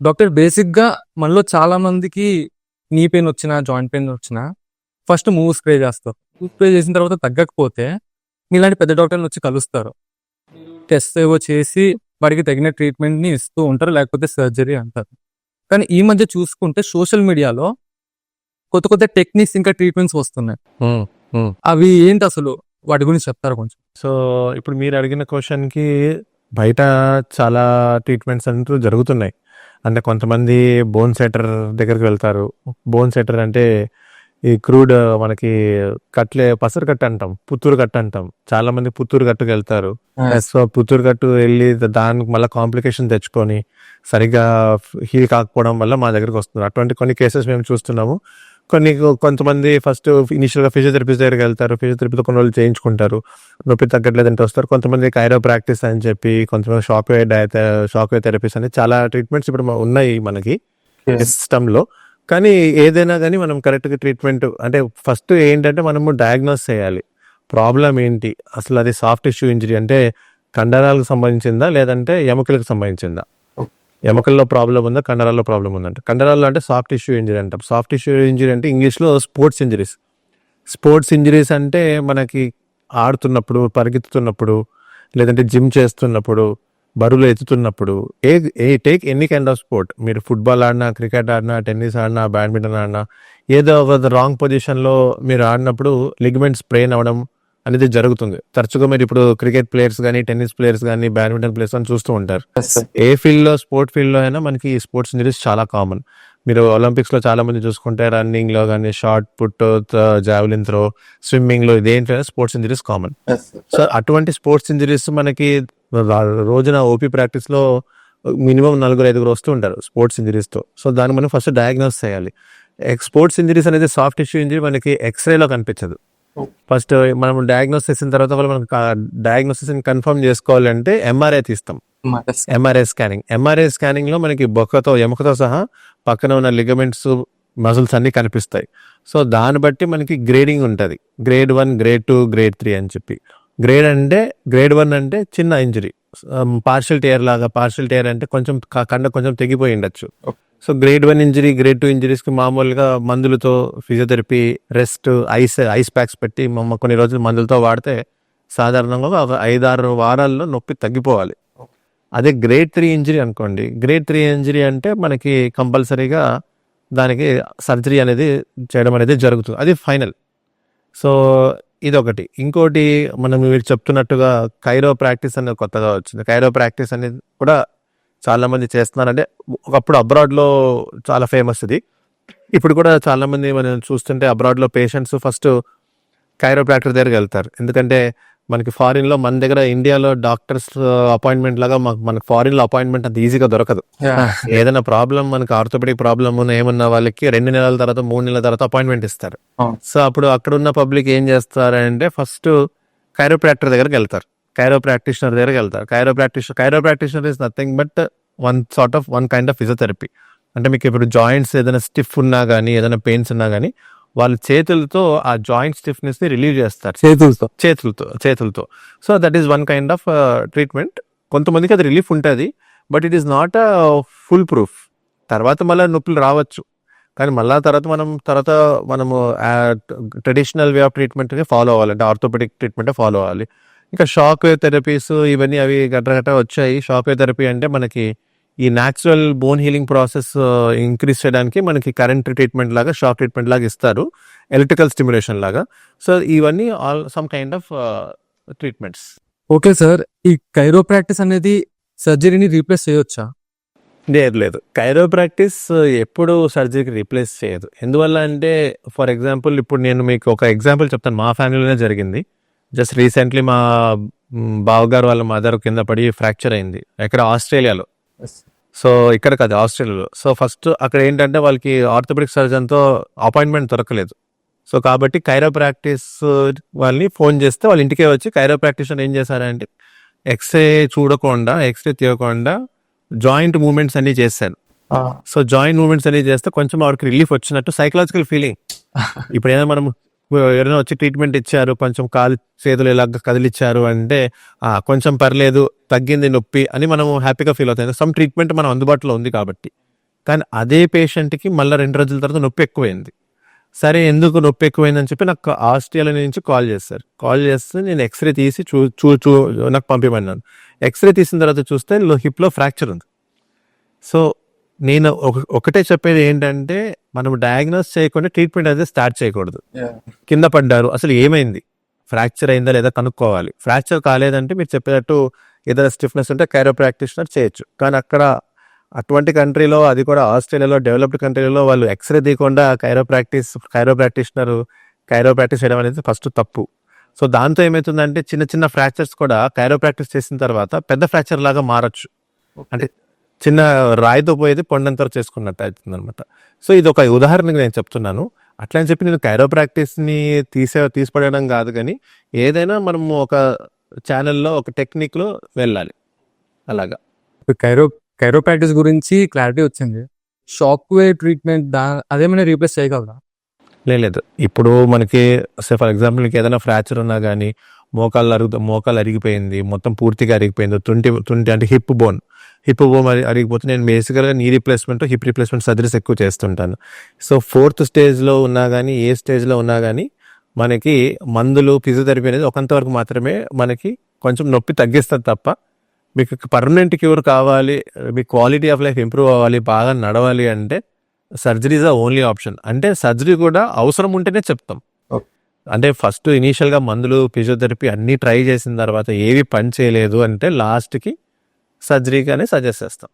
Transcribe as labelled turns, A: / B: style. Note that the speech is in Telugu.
A: డాక్టర్ బేసిక్‌గా మనలో చాలా మందికి నీ పెయిన్ వచ్చినా, జాయింట్ పెయిన్ వచ్చినా ఫస్ట్ మూవ్ స్ప్రే చేస్తారు. మూవ్ స్ప్రే చేసిన తర్వాత తగ్గకపోతే మీలాంటి పెద్ద డాక్టర్‌ని వచ్చి కలుస్తారు. టెస్ట్ ఏవో చేసి వాడికి తగిన ట్రీట్మెంట్‌ని ఇస్తూ ఉంటారు. లేకపోతే సర్జరీ అంటారు. కానీ ఈ మధ్య చూసుకుంటే సోషల్ మీడియాలో కొత్త కొత్త టెక్నిక్స్ ఇంకా ట్రీట్మెంట్స్ వస్తున్నాయి. అవి ఏంటి అసలు? వాటి గురించి చెప్తారా కొంచెం?
B: సో ఇప్పుడు మీరు అడిగిన క్వశ్చన్కి బయట చాలా ట్రీట్మెంట్స్ అంటూ జరుగుతున్నాయి. అంటే కొంతమంది బోన్ సెటర్ దగ్గరికి వెళ్తారు. బోన్ సెటర్ అంటే ఈ క్రూడ్ మనకి పసరు కట్టు అంటాం, పుత్తూరు కట్టు అంటాం. చాలా మంది పుత్తూరు కట్టుకు వెళ్తారు. సో పుత్తూరు కట్టు వెళ్ళి దానికి మళ్ళీ కాంప్లికేషన్ తెచ్చుకొని సరిగ్గా హీల్ కాకపోవడం వల్ల మా దగ్గరికి వస్తున్నారు. అటువంటి కొన్ని కేసెస్ మేము చూస్తున్నాము. కొంతమంది ఫస్ట్ ఇనిషియల్గా ఫిజియోథెరపిస్ట్ దగ్గరికి వెళ్తారు. ఫిజియోథెరపీతో కొన్ని రోజులు చేయించుకుంటారు. నొప్పి తగ్గట్లేదంటే వస్తారు. కొంతమంది కైరో ప్రాక్టీస్ అని చెప్పి, కొంతమంది షాక్ వేవ్ థెరపీస్ అని చాలా ట్రీట్మెంట్స్ ఇప్పుడు ఉన్నాయి మనకి సిస్టంలో. కానీ ఏదైనా కానీ మనం కరెక్ట్గా ట్రీట్మెంట్ అంటే ఫస్ట్ ఏంటంటే మనము డయాగ్నోస్ చేయాలి. ప్రాబ్లం ఏంటి అసలు, అది సాఫ్ట్ టిష్యూ ఇంజరీ అంటే కండరాలకు సంబంధించిందా లేదంటే ఎముకలకు సంబంధించిందా? ఎముకల్లో ప్రాబ్లం ఉందా, కండరాల్లో ప్రాబ్లం ఉందంటే? కండరాల్లో అంటే సాఫ్ట్ టిష్యూ ఇంజరీ అంటాం. సాఫ్ట్ టిష్యూ ఇంజరీ అంటే ఇంగ్లీష్లో స్పోర్ట్స్ ఇంజరీస్. స్పోర్ట్స్ ఇంజరీస్ అంటే మనకి ఆడుతున్నప్పుడు, పరిగెత్తుతున్నప్పుడు, లేదంటే జిమ్ చేస్తున్నప్పుడు, బరువులు ఎత్తుతున్నప్పుడు, take any kind of sport. మీరు ఫుట్బాల్ ఆడినా, క్రికెట్ ఆడినా, టెన్నిస్ ఆడినా, బ్యాడ్మింటన్ ఆడినా, ఏదో ఒక రాంగ్ పొజిషన్లో మీరు ఆడినప్పుడు లిగమెంట్స్ స్ప్రెయిన్ అవ్వడం అనేది జరుగుతుంది. తరచుగా మీరు ఇప్పుడు క్రికెట్ ప్లేయర్స్ కానీ, టెన్నిస్ ప్లేయర్స్ కానీ, బ్యాడ్మింటన్ ప్లేయర్స్ అని చూస్తూ ఉంటారు. ఏ ఫీల్డ్లో, స్పోర్ట్ ఫీల్డ్లో అయినా మనకి స్పోర్ట్స్ ఇంజరీస్ చాలా కామన్. మీరు ఒలింపిక్స్లో చాలా మంది చూసుకుంటే రన్నింగ్లో కానీ, షార్ట్ పుట్, జావెలిన్ త్రో, స్విమ్మింగ్లో ఇదేంటైనా స్పోర్ట్స్ ఇంజరీస్ కామన్. సో అటువంటి స్పోర్ట్స్ ఇంజరీస్ మనకి రోజున ఓపీ ప్రాక్టీస్లో మినిమం 4-5 వస్తూ ఉంటారు స్పోర్ట్స్ ఇంజరీస్తో. సో దాన్ని మనం ఫస్ట్ డయాగ్నోస్ చేయాలి. స్పోర్ట్స్ ఇంజరీస్ అనేది సాఫ్ట్ టిష్యూ ఇంజరీ మనకి ఎక్స్రేలో కనిపించదు. ఫస్ట్ మనం డయాగ్నోస్ చేసిన తర్వాత మనకు డయాగ్నోసిస్ కన్ఫర్మ్ చేసుకోవాలంటే ఎంఆర్ఐ తీస్తాం. ఎంఆర్ఐ స్కానింగ్ లో మనకి ఎముకతో సహా పక్కన ఉన్న లిగమెంట్స్, మజిల్స్ అన్ని కనిపిస్తాయి. సో దాన్ని బట్టి మనకి గ్రేడింగ్ ఉంటుంది. గ్రేడ్ 1, గ్రేడ్ 2, గ్రేడ్ 3 అని చెప్పి. గ్రేడ్ 1 అంటే చిన్న ఇంజరీ, పార్షియల్ టేర్ అంటే కొంచెం కొంచెం తెగిపోయి ఉండొచ్చు. సో గ్రేడ్ 1 ఇంజరీ, గ్రేడ్ 2 ఇంజరీస్కి మామూలుగా మందులతో, ఫిజియోథెరపీ, రెస్ట్, ఐస్ ప్యాక్స్ పెట్టి కొన్ని రోజులు మందులతో వాడితే సాధారణంగా ఒక 5-6 వారాల్లో నొప్పి తగ్గిపోవాలి. అదే గ్రేడ్ 3 ఇంజరీ అనుకోండి, గ్రేడ్ 3 ఇంజరీ అంటే మనకి కంపల్సరీగా దానికి సర్జరీ అనేది చేయడం అనేది జరుగుతుంది. అది ఫైనల్. సో ఇదొకటి. ఇంకోటి, మీరు చెప్తున్నట్టుగా కైరో ప్రాక్టీస్ అనేది కొత్తగా వచ్చింది. కైరో ప్రాక్టీస్ అనేది కూడా చాలా మంది చేస్తున్నారు. అంటే ఒకప్పుడు అబ్రాడ్లో చాలా ఫేమస్ ఇది. ఇప్పుడు కూడా చాలా మంది మనం చూస్తుంటే అబ్రాడ్లో పేషెంట్స్ ఫస్ట్ కైరోప్రాక్టర్ దగ్గరికి వెళ్తారు. ఎందుకంటే మనకి ఫారిన్లో, మన దగ్గర ఇండియాలో డాక్టర్స్ అపాయింట్మెంట్ లాగా మనకి ఫారిన్లో అపాయింట్మెంట్ అంత ఈజీగా దొరకదు. ఏదైనా ప్రాబ్లం, మనకి ఆర్థోపెడిక్ ప్రాబ్లమ్ ఏమన్నా వాళ్ళకి 2 నెలల తర్వాత, 3 నెలల తర్వాత అపాయింట్మెంట్ ఇస్తారు. సో అప్పుడు అక్కడ ఉన్న పబ్లిక్ ఏం చేస్తారంటే ఫస్ట్ కైరోప్రాక్టర్ దగ్గరికి వెళ్తారు, కైరో ప్రాక్టీషనర్ దగ్గరికి వెళ్తారు. Cairo practitioner is nothing but one kind of physiotherapy. అంటే మీకు ఇప్పుడు జాయింట్స్ ఏదైనా స్టిఫ్ ఉన్నా కానీ, ఏదైనా పెయిన్స్ ఉన్నా కానీ వాళ్ళ చేతులతో ఆ జాయింట్ స్టిఫ్నెస్ ని రిలీవ్ చేస్తారు. చేతులతో. So that is one kind of treatment. కొంతమందికి అది రిలీఫ్ ఉంటుంది, but it is not a full proof. తర్వాత మళ్ళీ నొప్పులు రావచ్చు, కానీ మళ్ళీ తర్వాత మనము traditional way of treatment follow అవ్వాలి. అంటే ఆర్థోపెడిక్ ట్రీట్మెంట్ ఫాలో అవ్వాలి. ఇంకా షాక్ వేవ్ థెరపీస్ ఇవన్నీ అవి గట్ట వచ్చాయి. షాక్ వేవ్ థెరపీ అంటే మనకి ఈ natural bone healing process increase చేయడానికి మనకి కరెంట్ ట్రీట్మెంట్ లాగా, షాక్ ట్రీట్మెంట్ లాగా ఇస్తారు, ఎలక్ట్రికల్ స్టిమ్యులేషన్ లాగా. సో ఇవన్నీ some kind of treatments.
A: Okay sir, ఈ కైరో ప్రాక్టీస్ అనేది సర్జరీని రీప్లేస్ చేయొచ్చా?
B: లేదు. కైరో ప్రాక్టీస్ ఎప్పుడు సర్జరీకి రీప్లేస్ చేయదు. ఎందువల్ల అంటే, ఫర్ ఎగ్జాంపుల్ ఇప్పుడు నేను మీకు ఒక ఎగ్జాంపుల్ చెప్తాను. మా ఫ్యామిలీలోనే జరిగింది. జస్ట్ రీసెంట్లీ మా బావగారు వాళ్ళ మదర్ కింద పడి ఫ్రాక్చర్ అయింది. ఎక్కడ? ఆస్ట్రేలియాలో. సో ఇక్కడ కాదు, ఆస్ట్రేలియాలో. సో ఫస్ట్ అక్కడ ఏంటంటే వాళ్ళకి ఆర్థోపెడిక్ సర్జన్తో అపాయింట్మెంట్ దొరకలేదు. సో కాబట్టి కైరో ప్రాక్టీస్ వాళ్ళని ఫోన్ చేస్తే వాళ్ళ ఇంటికే వచ్చి కైరో ప్రాక్టీషనర్ ఏం చేశారంటే ఎక్స్రే తీయకుండా జాయింట్ మూవ్మెంట్స్ అన్ని చేశాను. సో జాయింట్ మూవ్మెంట్స్ అన్ని చేస్తే కొంచెం వాడికి రిలీఫ్ వచ్చినట్టు సైకలాజికల్ ఫీలింగ్. ఇప్పుడు ఏదైనా మనం ఎవరైనా వచ్చి ట్రీట్మెంట్ ఇచ్చారు, కొంచెం కాలు చేతులు ఇలాగ కదిలిచ్చారు అంటే కొంచెం పర్లేదు, తగ్గింది నొప్పి అని మనం హ్యాపీగా ఫీల్ అవుతాం. సమ్ ట్రీట్మెంట్ మనం అందుబాటులో ఉంది కాబట్టి. కానీ అదే పేషెంట్కి మళ్ళీ 2 రోజుల తర్వాత నొప్పి ఎక్కువైంది. సరే ఎందుకు నొప్పి ఎక్కువైందని చెప్పి నాకు ఆస్ట్రేలియా నుంచి కాల్ చేస్తారు. కాల్ చేస్తే నేను ఎక్స్రే తీసి నాకు పంపిమన్నాను. ఎక్స్రే తీసిన తర్వాత చూస్తే హిప్లో ఫ్రాక్చర్ ఉంది. సో నేను ఒకటే చెప్పేది ఏంటంటే, మనం డయాగ్నోస్ చేయకుండా ట్రీట్మెంట్ అయితే స్టార్ట్ చేయకూడదు. కింద పడ్డారు, అసలు ఏమైంది, ఫ్రాక్చర్ అయిందా లేదా కనుక్కోవాలి. ఫ్రాక్చర్ కాలేదంటే మీరు చెప్పేటట్టు ఏదైనా స్టిఫ్నెస్ ఉంటే కైరోప్రాక్టిషనర్ చేయొచ్చు. కానీ అక్కడ అటువంటి కంట్రీలో, అది కూడా ఆస్ట్రేలియాలో డెవలప్డ్ కంట్రీలో, వాళ్ళు ఎక్స్రే తీయకుండా కైరోప్రాక్టిస్ చేయడం అనేది ఫస్ట్ తప్పు. సో దాంతో ఏమవుతుందంటే చిన్న చిన్న ఫ్రాక్చర్స్ కూడా కైరోప్రాక్టిస్ చేసిన తర్వాత పెద్ద ఫ్రాక్చర్ లాగా మారచ్చు. అంటే చిన్న రాయితో పోయేది కొండంత వరకు చేసుకున్నట్టు అవుతుంది అనమాట. సో ఇది ఒక ఉదాహరణగా నేను చెప్తున్నాను. అట్లా అని చెప్పి నేను కైరోప్రాక్టిస్ని తీసిపడడం కాదు, కానీ ఏదైనా మనము ఒక ఛానల్లో ఒక టెక్నిక్లో వెళ్ళాలి. అలాగా
A: కైరోప్రాక్టిస్ గురించి క్లారిటీ వచ్చింది. షాక్ వేవ్ ట్రీట్మెంట్ అదేమైనా రీప్లేస్ చేయగలరా?
B: లేదు. ఇప్పుడు మనకి ఫర్ ఎగ్జాంపుల్ ఏదైనా ఫ్రాక్చర్ ఉన్నా కానీ, మోకాలు అరిగిపోయింది, మొత్తం పూర్తిగా అరిగిపోయింది, తుంటి అంటే హిప్ బోన్ అరిగిపోతే నేను బేసికల్గా knee replacement, hip replacement surgeries ఎక్కువ చేస్తుంటాను. సో 4th స్టేజ్లో ఉన్నా కానీ, ఏ స్టేజ్లో ఉన్నా కానీ మనకి మందులు, ఫిజియోథెరపీ అనేది ఒకంతవరకు మాత్రమే మనకి కొంచెం నొప్పి తగ్గిస్తుంది తప్ప, మీకు పర్మనెంట్ క్యూర్ కావాలి, మీ క్వాలిటీ ఆఫ్ లైఫ్ ఇంప్రూవ్ అవ్వాలి, బాగా నడవాలి అంటే surgery is the only option. అంటే సర్జరీ కూడా అవసరం ఉంటేనే చెప్తాం. అంటే ఫస్ట్ ఇనీషియల్గా మందులు, ఫిజియోథెరపీ అన్నీ ట్రై చేసిన తర్వాత ఏవి పని చేయలేదు అంటే లాస్ట్కి సర్జరీగానే సజెస్ట్ చేస్తాం.